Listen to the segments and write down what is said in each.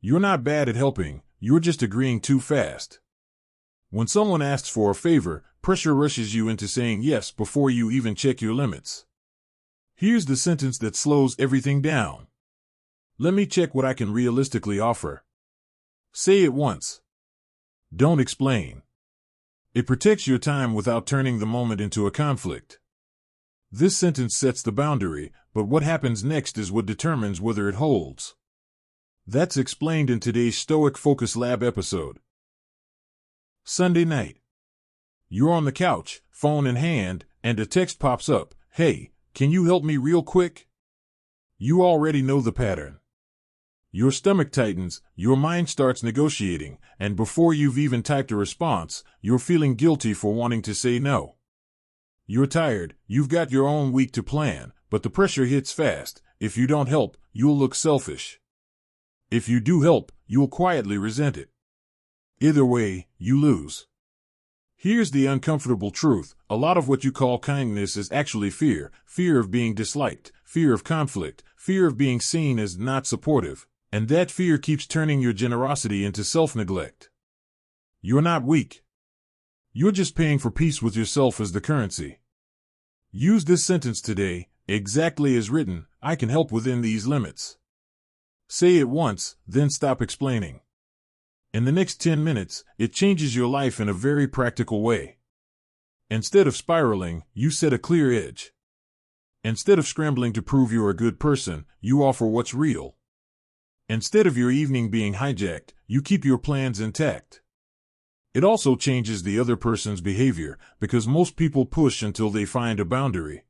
You're not bad at helping, you're just agreeing too fast. When someone asks for a favor, pressure rushes you into saying yes before you even check your limits. Here's the sentence that slows everything down. Let me check what I can realistically offer. Say it once. Don't explain. It protects your time without turning the moment into a conflict. This sentence sets the boundary, but what happens next is what determines whether it holds. That's explained in today's Stoic Focus Lab episode. Sunday night. You're on the couch, phone in hand, and a text pops up. Hey, can you help me real quick? You already know the pattern. Your stomach tightens, your mind starts negotiating, and before you've even typed a response, you're feeling guilty for wanting to say no. You're tired, you've got your own week to plan, but the pressure hits fast. If you don't help, you'll look selfish. If you do help, you'll quietly resent it. Either way, you lose. Here's the uncomfortable truth. A lot of what you call kindness is actually fear. Fear of being disliked, fear of conflict, fear of being seen as not supportive. And that fear keeps turning your generosity into self-neglect. You're not weak. You're just paying for peace with yourself as the currency. Use this sentence today, exactly as written. I can help within these limits. Say it once, then stop explaining. In the next 10 minutes, it changes your life in a very practical way. Instead of spiraling, you set a clear edge. Instead of scrambling to prove you're a good person, you offer what's real. Instead of your evening being hijacked, you keep your plans intact. It also changes the other person's behavior, because most people push until they find a boundary.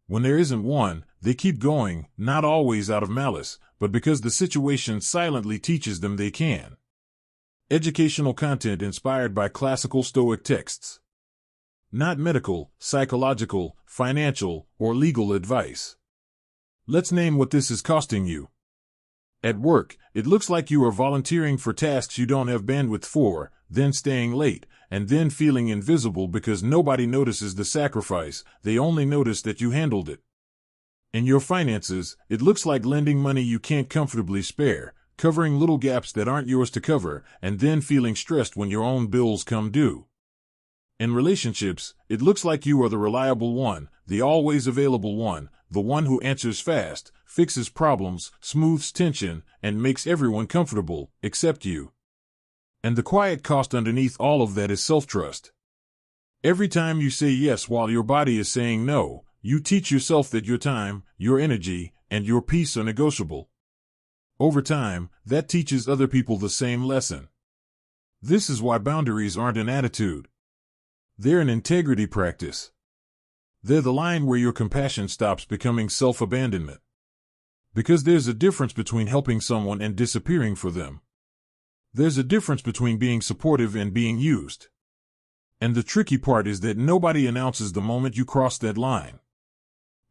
When there isn't one, they keep going, not always out of malice, but because the situation silently teaches them they can. Educational content inspired by classical Stoic texts. Not medical, psychological, financial, or legal advice. Let's name what this is costing you. At work, it looks like you are volunteering for tasks you don't have bandwidth for, then staying late, and then feeling invisible because nobody notices the sacrifice, they only notice that you handled it. In your finances, it looks like lending money you can't comfortably spare, covering little gaps that aren't yours to cover, and then feeling stressed when your own bills come due. In relationships, it looks like you are the reliable one, the always available one, the one who answers fast, fixes problems, smooths tension, and makes everyone comfortable, except you. And the quiet cost underneath all of that is self-trust. Every time you say yes while your body is saying no, you teach yourself that your time, your energy, and your peace are negotiable. Over time, that teaches other people the same lesson. This is why boundaries aren't an attitude. They're an integrity practice. They're the line where your compassion stops becoming self-abandonment. Because there's a difference between helping someone and disappearing for them. There's a difference between being supportive and being used. And the tricky part is that nobody announces the moment you cross that line.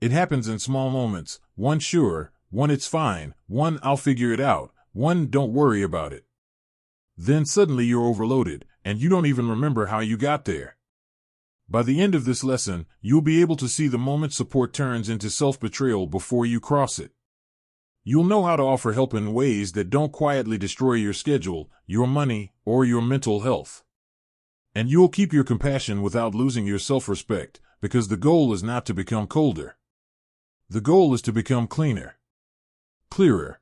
It happens in small moments, one sure, one it's fine, one I'll figure it out, one don't worry about it. Then suddenly you're overloaded, and you don't even remember how you got there. By the end of this lesson, you'll be able to see the moment support turns into self-betrayal before you cross it. You'll know how to offer help in ways that don't quietly destroy your schedule, your money, or your mental health. And you'll keep your compassion without losing your self-respect, because the goal is not to become colder. The goal is to become cleaner, clearer,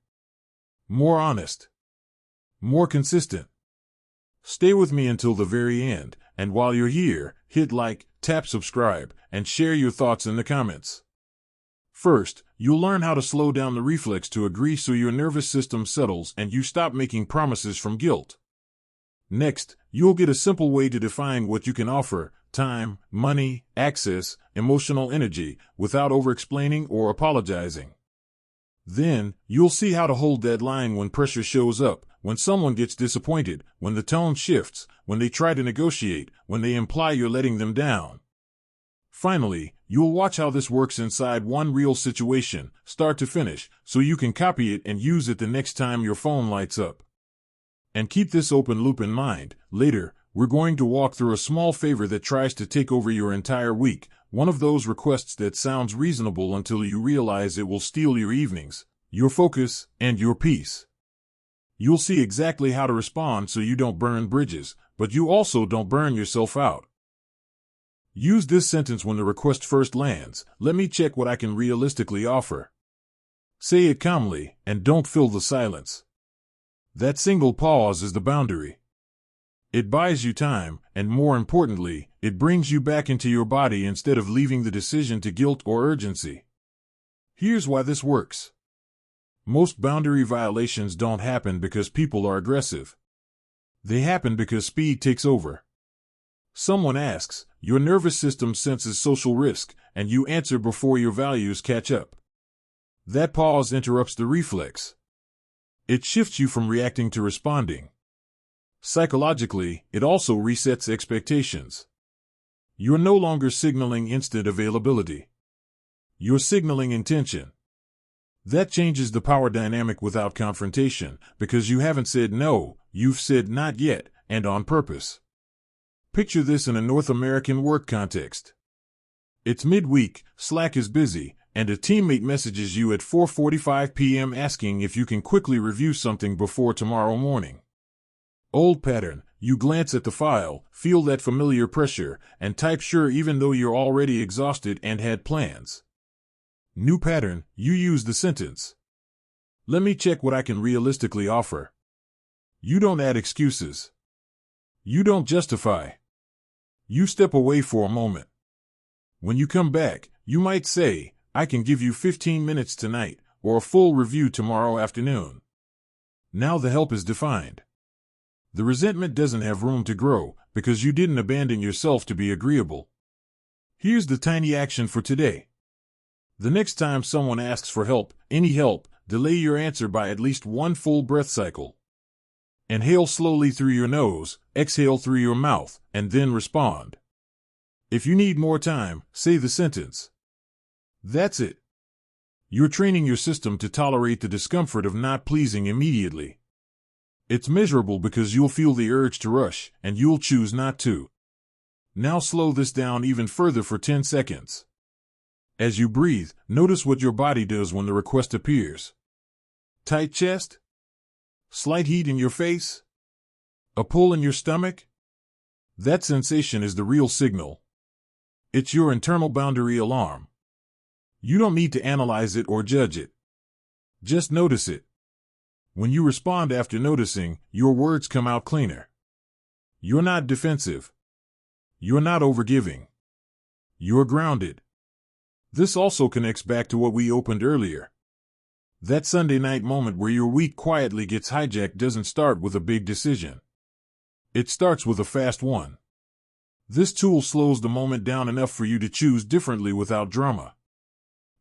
more honest, more consistent. Stay with me until the very end, and while you're here, hit like, tap subscribe, and share your thoughts in the comments. First, you'll learn how to slow down the reflex to agree so your nervous system settles and you stop making promises from guilt. Next, you'll get a simple way to define what you can offer: time, money, access, emotional energy, without over-explaining or apologizing. Then, you'll see how to hold that line when pressure shows up, when someone gets disappointed, when the tone shifts, when they try to negotiate, when they imply you're letting them down. Finally, you'll watch how this works inside one real situation, start to finish, so you can copy it and use it the next time your phone lights up. And keep this open loop in mind. Later, we're going to walk through a small favor that tries to take over your entire week, one of those requests that sounds reasonable until you realize it will steal your evenings, your focus, and your peace. You'll see exactly how to respond so you don't burn bridges, but you also don't burn yourself out. Use this sentence when the request first lands. Let me check what I can realistically offer. Say it calmly, and don't fill the silence. That single pause is the boundary. It buys you time, and more importantly, it brings you back into your body instead of leaving the decision to guilt or urgency. Here's why this works. Most boundary violations don't happen because people are aggressive. They happen because speed takes over. Someone asks, your nervous system senses social risk, and you answer before your values catch up. That pause interrupts the reflex. It shifts you from reacting to responding. Psychologically, it also resets expectations. You're no longer signaling instant availability. You're signaling intention. That changes the power dynamic without confrontation, because you haven't said no, you've said not yet, and on purpose. Picture this in a North American work context. It's midweek, Slack is busy, and a teammate messages you at 4:45 p.m. asking if you can quickly review something before tomorrow morning. Old pattern, you glance at the file, feel that familiar pressure, and type sure even though you're already exhausted and had plans. New pattern, you use the sentence. Let me check what I can realistically offer. You don't add excuses. You don't justify. You step away for a moment. When you come back, you might say, I can give you 15 minutes tonight, or a full review tomorrow afternoon. Now the help is defined. The resentment doesn't have room to grow, because you didn't abandon yourself to be agreeable. Here's the tiny action for today. The next time someone asks for help, any help, delay your answer by at least one full breath cycle. Inhale slowly through your nose, exhale through your mouth, and then respond. If you need more time, say the sentence. That's it. You're training your system to tolerate the discomfort of not pleasing immediately. It's measurable because you'll feel the urge to rush, and you'll choose not to. Now slow this down even further for 10 seconds. As you breathe, notice what your body does when the request appears. Tight chest? Slight heat in your face? A pull in your stomach? That sensation is the real signal. It's your internal boundary alarm. You don't need to analyze it or judge it. Just notice it. When you respond after noticing, your words come out cleaner. You're not defensive. You're not overgiving. You're grounded. This also connects back to what we opened earlier. That Sunday night moment where your week quietly gets hijacked doesn't start with a big decision. It starts with a fast one. This tool slows the moment down enough for you to choose differently without drama.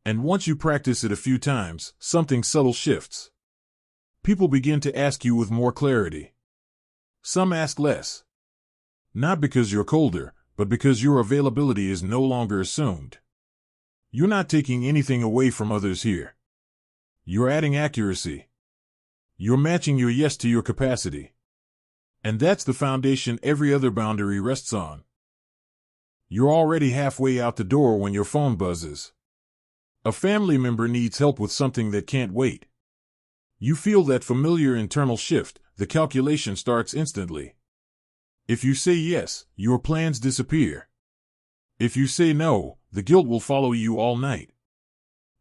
And once you practice it a few times, something subtle shifts. People begin to ask you with more clarity. Some ask less. Not because you're colder, but because your availability is no longer assumed. You're not taking anything away from others here. You're adding accuracy. You're matching your yes to your capacity. And that's the foundation every other boundary rests on. You're already halfway out the door when your phone buzzes. A family member needs help with something that can't wait. You feel that familiar internal shift, the calculation starts instantly. If you say yes, your plans disappear. If you say no, the guilt will follow you all night.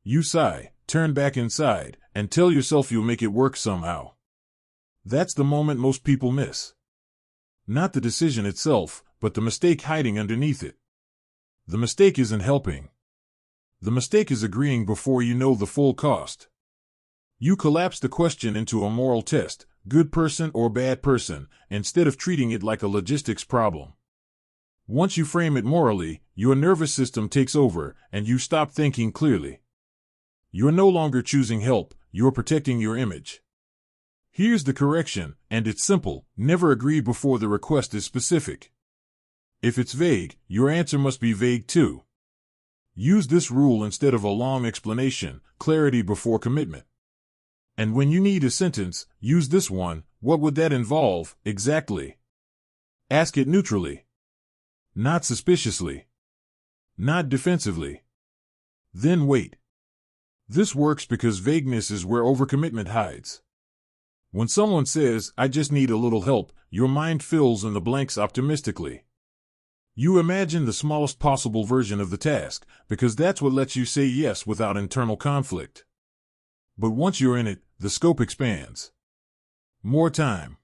You sigh, turn back inside, and tell yourself you'll make it work somehow. That's the moment most people miss. Not the decision itself, but the mistake hiding underneath it. The mistake isn't helping. The mistake is agreeing before you know the full cost. You collapse the question into a moral test, good person or bad person, instead of treating it like a logistics problem. Once you frame it morally, your nervous system takes over, and you stop thinking clearly. You're no longer choosing help, you're protecting your image. Here's the correction, and it's simple: never agree before the request is specific. If it's vague, your answer must be vague too. Use this rule instead of a long explanation, clarity before commitment. And when you need a sentence, use this one: what would that involve, exactly? Ask it neutrally. Not suspiciously. Not defensively. Then wait. This works because vagueness is where overcommitment hides. When someone says, "I just need a little help," your mind fills in the blanks optimistically. You imagine the smallest possible version of the task, because that's what lets you say yes without internal conflict. But once you're in it, the scope expands. More time.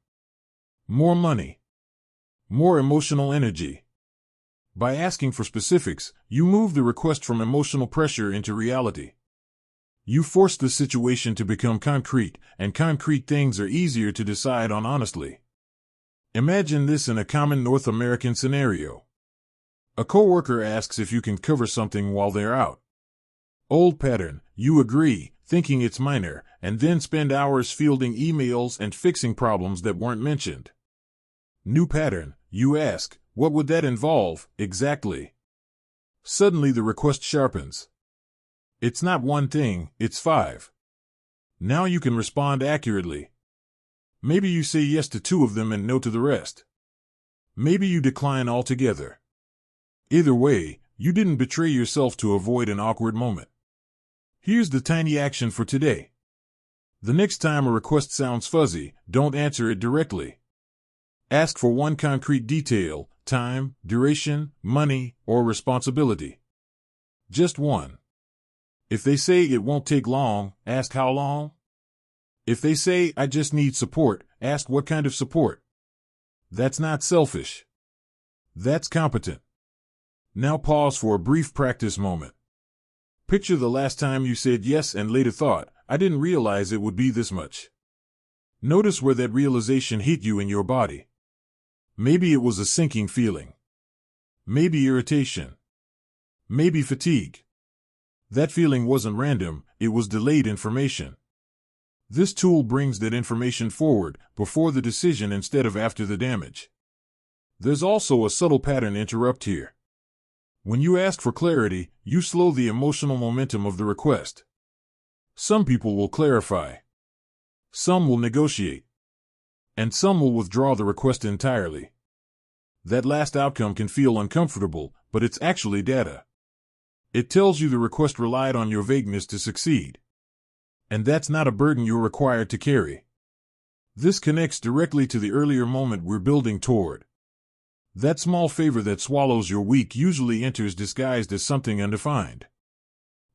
More money. More emotional energy. By asking for specifics, you move the request from emotional pressure into reality. You force the situation to become concrete, and concrete things are easier to decide on honestly. Imagine this in a common North American scenario. A coworker asks if you can cover something while they're out. Old pattern, you agree, thinking it's minor, and then spend hours fielding emails and fixing problems that weren't mentioned. New pattern, you ask, what would that involve, exactly? Suddenly the request sharpens. It's not one thing, it's 5. Now you can respond accurately. Maybe you say yes to 2 of them and no to the rest. Maybe you decline altogether. Either way, you didn't betray yourself to avoid an awkward moment. Here's the tiny action for today. The next time a request sounds fuzzy, don't answer it directly. Ask for one concrete detail: time, duration, money, or responsibility. Just one. If they say it won't take long, ask how long. If they say, "I just need support," ask what kind of support. That's not selfish. That's competent. Now pause for a brief practice moment. Picture the last time you said yes and later thought, "I didn't realize it would be this much." Notice where that realization hit you in your body. Maybe it was a sinking feeling. Maybe irritation. Maybe fatigue. That feeling wasn't random, it was delayed information. This tool brings that information forward, before the decision instead of after the damage. There's also a subtle pattern interrupt here. When you ask for clarity, you slow the emotional momentum of the request. Some people will clarify. Some will negotiate. And some will withdraw the request entirely. That last outcome can feel uncomfortable, but it's actually data. It tells you the request relied on your vagueness to succeed. And that's not a burden you're required to carry. This connects directly to the earlier moment we're building toward. That small favor that swallows your week usually enters disguised as something undefined.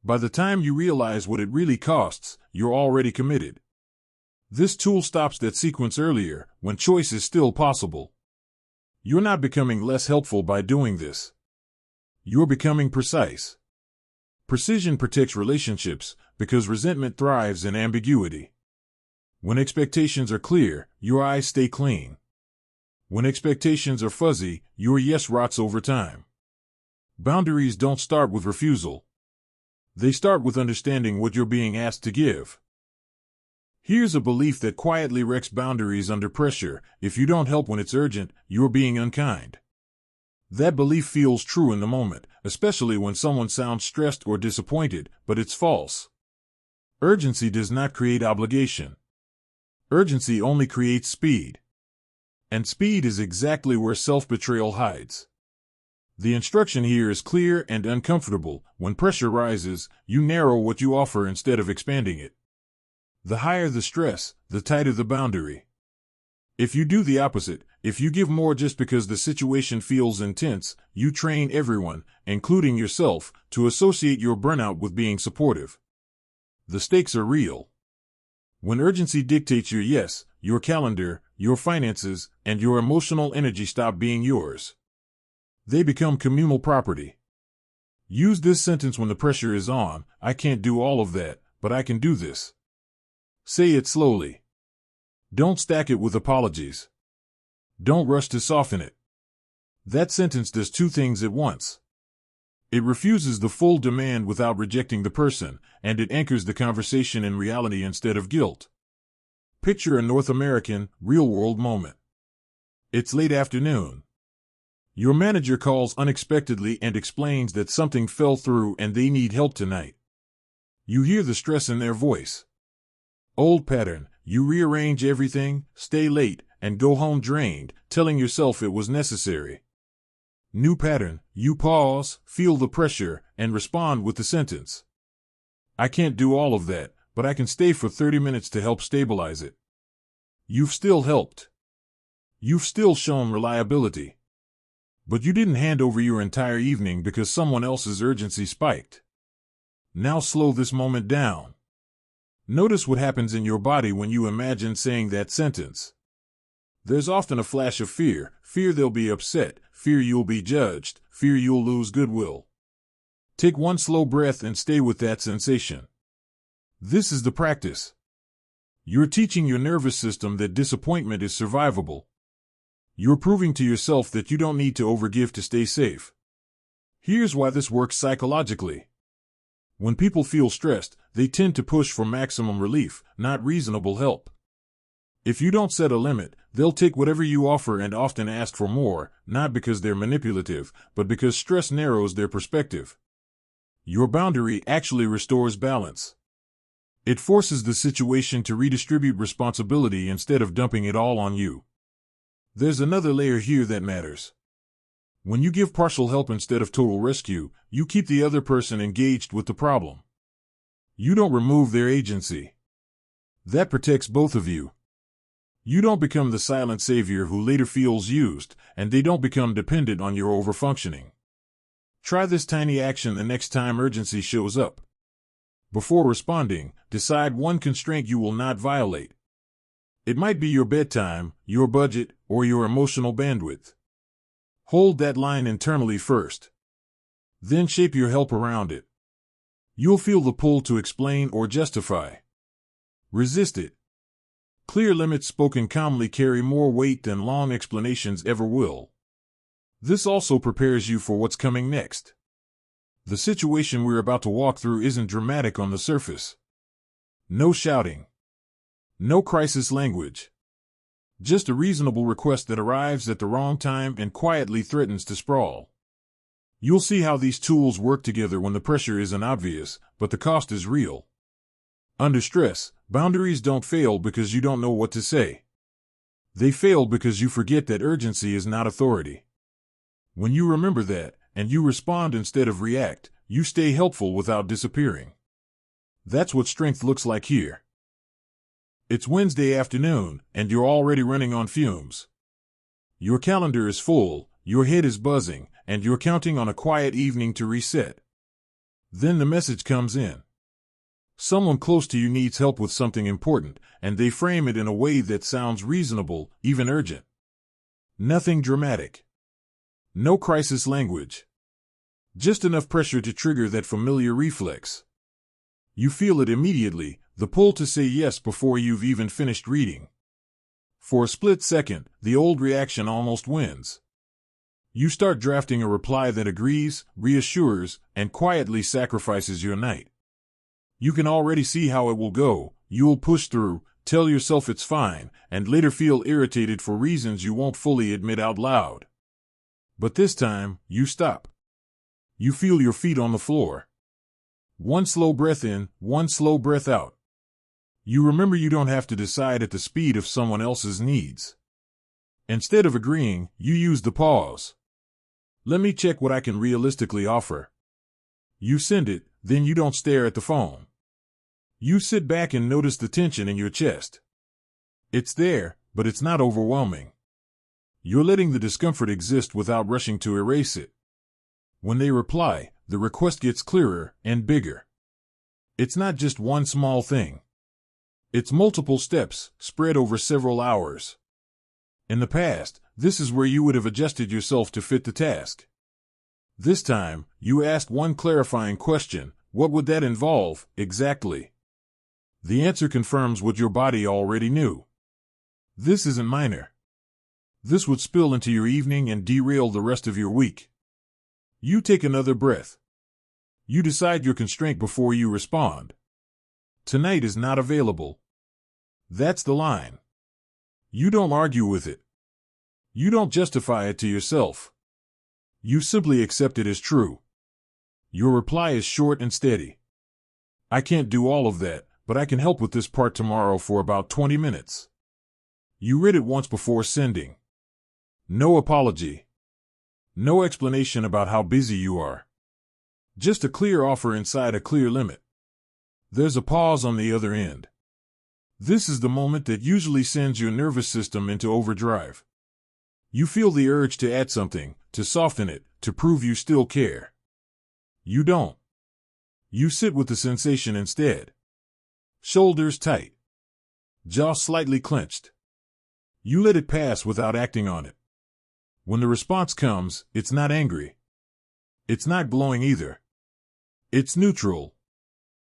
By the time you realize what it really costs, you're already committed. This tool stops that sequence earlier, when choice is still possible. You're not becoming less helpful by doing this. You're becoming precise. Precision protects relationships, because resentment thrives in ambiguity. When expectations are clear, your eyes stay clean. When expectations are fuzzy, your yes rots over time. Boundaries don't start with refusal. They start with understanding what you're being asked to give. Here's a belief that quietly wrecks boundaries under pressure: if you don't help when it's urgent, you're being unkind. That belief feels true in the moment, especially when someone sounds stressed or disappointed, but it's false. Urgency does not create obligation. Urgency only creates speed. And speed is exactly where self-betrayal hides. The instruction here is clear and uncomfortable. When pressure rises, you narrow what you offer instead of expanding it. The higher the stress, the tighter the boundary. If you do the opposite, if you give more just because the situation feels intense, you train everyone, including yourself, to associate your burnout with being supportive. The stakes are real. When urgency dictates your yes, your calendar, your finances, and your emotional energy stop being yours. They become communal property. Use this sentence when the pressure is on: "I can't do all of that, but I can do this." Say it slowly. Don't stack it with apologies. Don't rush to soften it. That sentence does 2 things at once. It refuses the full demand without rejecting the person, and it anchors the conversation in reality instead of guilt. Picture a North American, real-world moment. It's late afternoon. Your manager calls unexpectedly and explains that something fell through and they need help tonight. You hear the stress in their voice. Old pattern, you rearrange everything, stay late, and go home drained, telling yourself it was necessary. New pattern, you pause, feel the pressure, and respond with the sentence: "I can't do all of that, but I can stay for 30 minutes to help stabilize it." You've still helped. You've still shown reliability. But you didn't hand over your entire evening because someone else's urgency spiked. Now slow this moment down. Notice what happens in your body when you imagine saying that sentence. There's often a flash of fear. Fear they'll be upset. Fear you'll be judged. Fear you'll lose goodwill. Take one slow breath and stay with that sensation. This is the practice. You're teaching your nervous system that disappointment is survivable. You're proving to yourself that you don't need to overgive to stay safe. Here's why this works psychologically. When people feel stressed, they tend to push for maximum relief, not reasonable help. If you don't set a limit, they'll take whatever you offer and often ask for more, not because they're manipulative, but because stress narrows their perspective. Your boundary actually restores balance. It forces the situation to redistribute responsibility instead of dumping it all on you. There's another layer here that matters. When you give partial help instead of total rescue, you keep the other person engaged with the problem. You don't remove their agency. That protects both of you. You don't become the silent savior who later feels used, and they don't become dependent on your overfunctioning. Try this tiny action the next time urgency shows up. Before responding, decide one constraint you will not violate. It might be your bedtime, your budget, or your emotional bandwidth. Hold that line internally first. Then shape your help around it. You'll feel the pull to explain or justify. Resist it. Clear limits spoken calmly carry more weight than long explanations ever will. This also prepares you for what's coming next. The situation we're about to walk through isn't dramatic on the surface. No shouting. No crisis language. Just a reasonable request that arrives at the wrong time and quietly threatens to sprawl. You'll see how these tools work together when the pressure isn't obvious, but the cost is real. Under stress, boundaries don't fail because you don't know what to say. They fail because you forget that urgency is not authority. When you remember that, and you respond instead of react, you stay helpful without disappearing. That's what strength looks like here. It's Wednesday afternoon, and you're already running on fumes. Your calendar is full, your head is buzzing, and you're counting on a quiet evening to reset. Then the message comes in. Someone close to you needs help with something important, and they frame it in a way that sounds reasonable, even urgent. Nothing dramatic. No crisis language. Just enough pressure to trigger that familiar reflex. You feel it immediately, the pull to say yes before you've even finished reading. For a split second, the old reaction almost wins. You start drafting a reply that agrees, reassures, and quietly sacrifices your night. You can already see how it will go. You'll push through, tell yourself it's fine, and later feel irritated for reasons you won't fully admit out loud. But this time, you stop. You feel your feet on the floor. One slow breath in, one slow breath out. You remember you don't have to decide at the speed of someone else's needs. Instead of agreeing, you use the pause. Let me check what I can realistically offer. You send it, then you don't stare at the phone. You sit back and notice the tension in your chest. It's there, but it's not overwhelming. You're letting the discomfort exist without rushing to erase it. When they reply, the request gets clearer and bigger. It's not just one small thing. It's multiple steps, spread over several hours. In the past, this is where you would have adjusted yourself to fit the task. This time, you asked one clarifying question: what would that involve, exactly? The answer confirms what your body already knew. This isn't minor. This would spill into your evening and derail the rest of your week. You take another breath. You decide your constraint before you respond. Tonight is not available. That's the line. You don't argue with it. You don't justify it to yourself. You simply accept it as true. Your reply is short and steady. I can't do all of that, but I can help with this part tomorrow for about 20 minutes. You read it once before sending. No apology. No explanation about how busy you are. Just a clear offer inside a clear limit. There's a pause on the other end. This is the moment that usually sends your nervous system into overdrive. You feel the urge to add something, to soften it, to prove you still care. You don't. You sit with the sensation instead. Shoulders tight. Jaw slightly clenched. You let it pass without acting on it. When the response comes, it's not angry. It's not glowing either. It's neutral.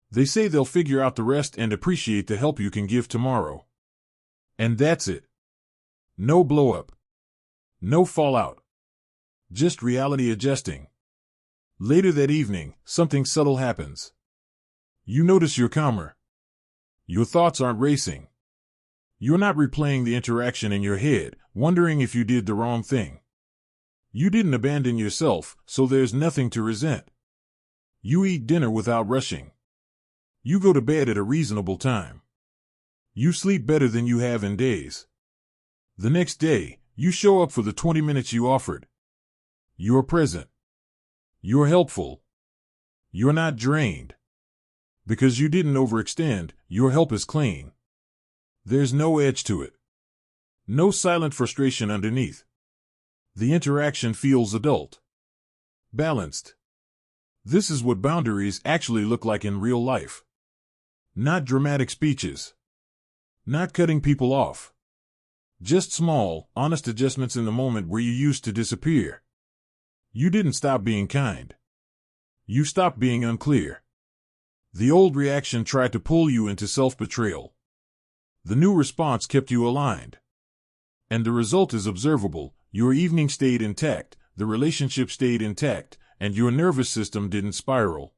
They say they'll figure out the rest and appreciate the help you can give tomorrow. And that's it. No blow-up. No fallout. Just reality adjusting. Later that evening, something subtle happens. You notice you're calmer. Your thoughts aren't racing. You're not replaying the interaction in your head, wondering if you did the wrong thing. You didn't abandon yourself, so there's nothing to resent. You eat dinner without rushing. You go to bed at a reasonable time. You sleep better than you have in days. The next day, you show up for the 20 minutes you offered. You're present. You're helpful. You're not drained. Because you didn't overextend, your help is clean. There's no edge to it. No silent frustration underneath. The interaction feels adult. Balanced. This is what boundaries actually look like in real life. Not dramatic speeches. Not cutting people off. Just small, honest adjustments in the moment where you used to disappear. You didn't stop being kind. You stopped being unclear. The old reaction tried to pull you into self-betrayal. The new response kept you aligned. And the result is observable. Your evening stayed intact, the relationship stayed intact, and your nervous system didn't spiral.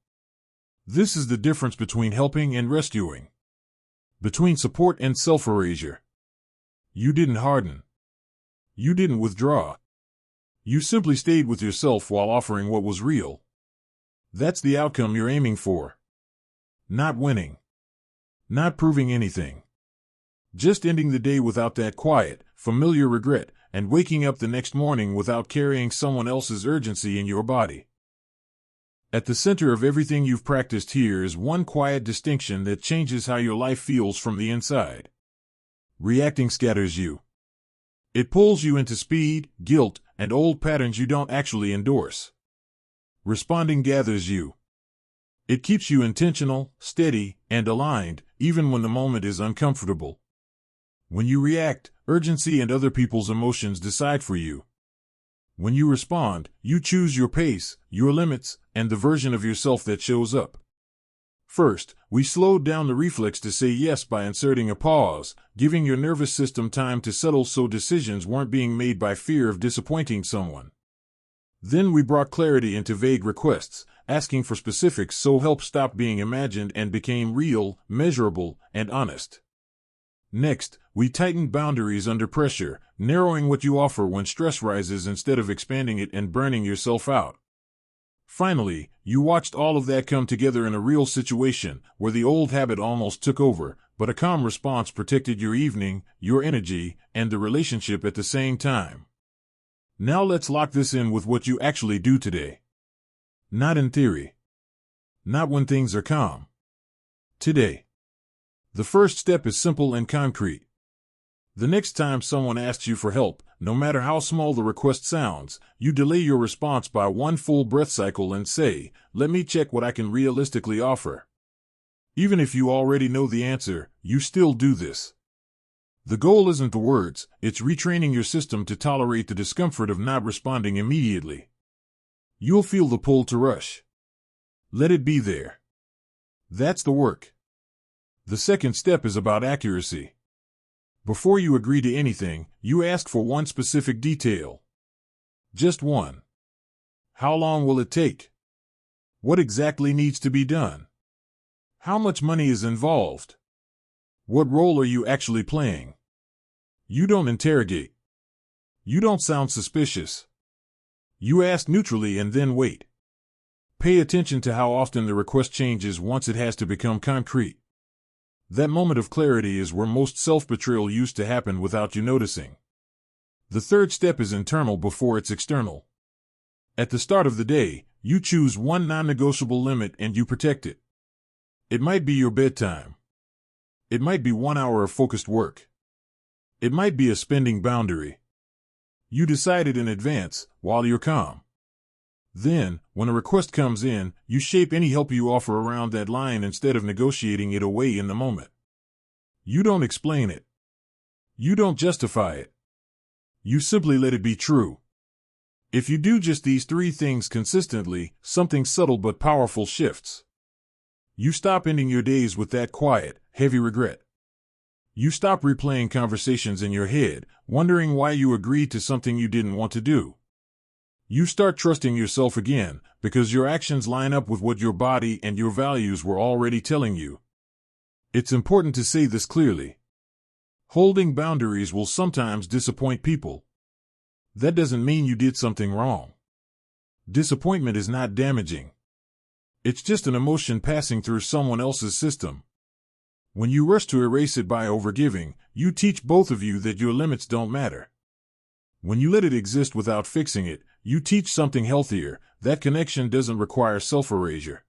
This is the difference between helping and rescuing. Between support and self-erasure. You didn't harden. You didn't withdraw. You simply stayed with yourself while offering what was real. That's the outcome you're aiming for. Not winning. Not proving anything. Just ending the day without that quiet, familiar regret, and waking up the next morning without carrying someone else's urgency in your body. At the center of everything you've practiced here is one quiet distinction that changes how your life feels from the inside. Reacting scatters you. It pulls you into speed, guilt, and old patterns you don't actually endorse. Responding gathers you. It keeps you intentional, steady, and aligned, even when the moment is uncomfortable. When you react, urgency and other people's emotions decide for you. When you respond, you choose your pace, your limits, and the version of yourself that shows up. First, we slowed down the reflex to say yes by inserting a pause, giving your nervous system time to settle so decisions weren't being made by fear of disappointing someone. Then we brought clarity into vague requests, asking for specifics so help stopped being imagined and became real, measurable, and honest. Next, we tightened boundaries under pressure, narrowing what you offer when stress rises instead of expanding it and burning yourself out. Finally, you watched all of that come together in a real situation where the old habit almost took over, but a calm response protected your evening, your energy, and the relationship at the same time. Now let's lock this in with what you actually do today. Not in theory. Not when things are calm. Today. The first step is simple and concrete. The next time someone asks you for help, no matter how small the request sounds, you delay your response by one full breath cycle and say, "Let me check what I can realistically offer." Even if you already know the answer, you still do this. The goal isn't the words, it's retraining your system to tolerate the discomfort of not responding immediately. You'll feel the pull to rush. Let it be there. That's the work. The second step is about accuracy. Before you agree to anything, you ask for one specific detail. Just one. How long will it take? What exactly needs to be done? How much money is involved? What role are you actually playing? You don't interrogate. You don't sound suspicious. You ask neutrally and then wait. Pay attention to how often the request changes once it has to become concrete. That moment of clarity is where most self-betrayal used to happen without you noticing. The third step is internal before it's external. At the start of the day, you choose one non-negotiable limit and you protect it. It might be your bedtime. It might be 1 hour of focused work. It might be a spending boundary. You decide it in advance, while you're calm. Then, when a request comes in, you shape any help you offer around that line instead of negotiating it away in the moment. You don't explain it. You don't justify it. You simply let it be true. If you do just these 3 things consistently, something subtle but powerful shifts. You stop ending your days with that quiet, heavy regret. You stop replaying conversations in your head, wondering why you agreed to something you didn't want to do. You start trusting yourself again, because your actions line up with what your body and your values were already telling you. It's important to say this clearly. Holding boundaries will sometimes disappoint people. That doesn't mean you did something wrong. Disappointment is not damaging. It's just an emotion passing through someone else's system. When you rush to erase it by overgiving, you teach both of you that your limits don't matter. When you let it exist without fixing it, you teach something healthier, that connection doesn't require self-erasure.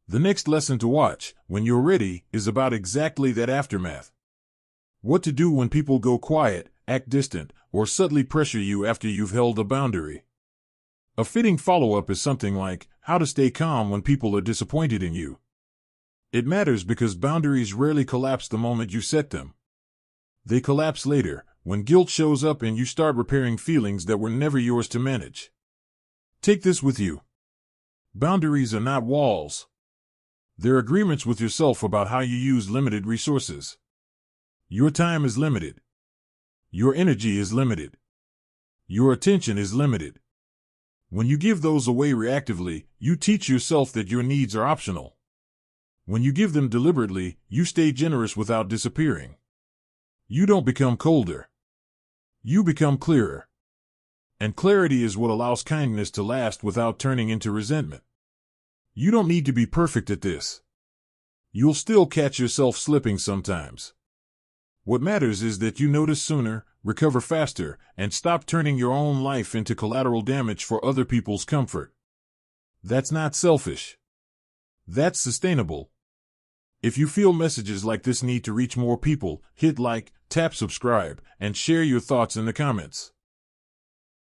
The next lesson to watch, when you're ready, is about exactly that aftermath. What to do when people go quiet, act distant, or subtly pressure you after you've held a boundary. A fitting follow-up is something like, how to stay calm when people are disappointed in you. It matters because boundaries rarely collapse the moment you set them. They collapse later, when guilt shows up and you start repairing feelings that were never yours to manage. Take this with you. Boundaries are not walls. They're agreements with yourself about how you use limited resources. Your time is limited. Your energy is limited. Your attention is limited. When you give those away reactively, you teach yourself that your needs are optional. When you give them deliberately, you stay generous without disappearing. You don't become colder. You become clearer. And clarity is what allows kindness to last without turning into resentment. You don't need to be perfect at this. You'll still catch yourself slipping sometimes. What matters is that you notice sooner, recover faster, and stop turning your own life into collateral damage for other people's comfort. That's not selfish. That's sustainable. If you feel messages like this need to reach more people, hit like, tap subscribe, and share your thoughts in the comments.